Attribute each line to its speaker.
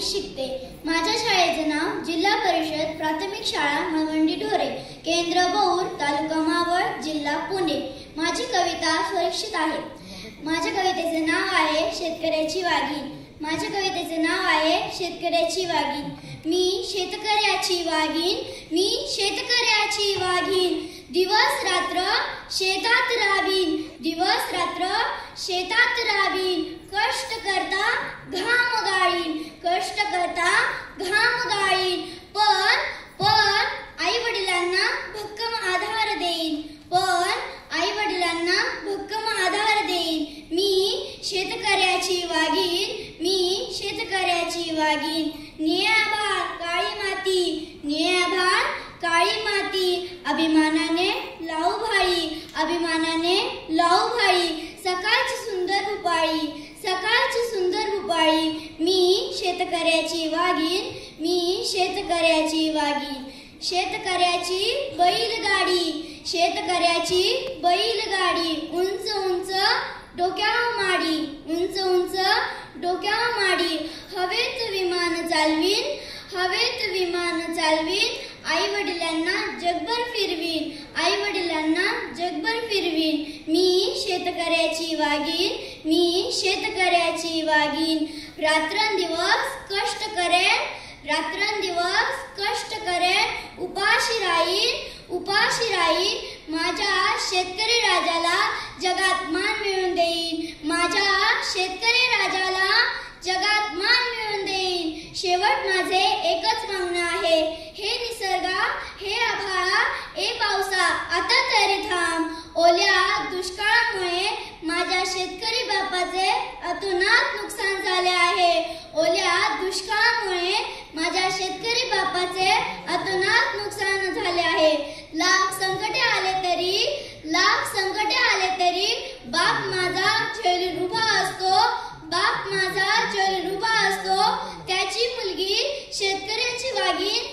Speaker 1: 5वीत शिकते। माझ्या शाळेचे नाव जिल्हा परिषद प्राथमिक शाळा मालवंडी ढोरे, केंद्र बौर, तालुका मावळ, जिल्हा पुणे। माझी कविता सुरक्षित आहे। माझ्या कवितेचे नाव आहे शेतकऱ्याची वाघीण। माझ्या कवितेचे नाव आहे शेतकऱ्याची वाघीण। मी शेतकऱ्याची वाघीण, मी शेतकऱ्याची वाघीण। दिवस रात्र शेतात राबीन, दिवस रात्र शेतात राबीन। कष्ट करता घाम गाळीन, कष्ट करता घाम गाळीन। पण आई वडिलांना भक्कम आधार देईन, पण आई वडिलांना भक्कम आधार देईन। मी शेतकऱ्याची वाघीण, मी शेतकऱ्याची वाघीण। निळे आभाळ काळी माती, निळे आभाळ काळी माती। अभिमानाने लावू भाळी, अभिमानाने लावू भाळी। सकाळची सुंदर भुपाळी, सकाळची सुंदर भुपाळी। मी शेतकऱ्याची वाघीण, मी शेतकऱ्याची वाघीण। शेतकऱ्याची बैलगाडी, शेतकऱ्याची बैलगाडी। उंच उंच डोक्यावर माडी, उंच उंच डोक्यावर माडी। हवेत विमान चालवीन, हवेत विमान चालवीन। आई वडिलांना जगभर फिरवीन, आई वडिलांना जगभर फिरवीन। मी शेतकऱ्याची वाघीण, मी शेतकऱ्याची वाघीण। रात्रंदिवस कष्ट करेन, रात्रंदिवस कष्ट करेन। उपाशी राहीन, उपाशी राहीन। माझ्या शेतकरी राजाला जगात मान मिळवून देईन, माझ्या शेतकरी राजाला जगात मान मिळवून देईन। शेवट माझे एकच मागणं आहे, हे निसर्गा, हे आभाळा, ए पावसा, आता तरी थांब। ओल्या दुष्काळामुळे माझ्या शेतकरी बापाचे अतोनात नुकसान झाले आहे। ओल्या दुष्काळामुळे माझ्या शेतकरी बापाचे अतोनात नुकसान झाले आहे। लाख संकटे आले तरी, लाख संकटे आले तरी बाप माझा झेलून उभा असतो, बाप माझा झेलून उभा असतो। त्याची मुलगी शेतकऱ्याची वाघीण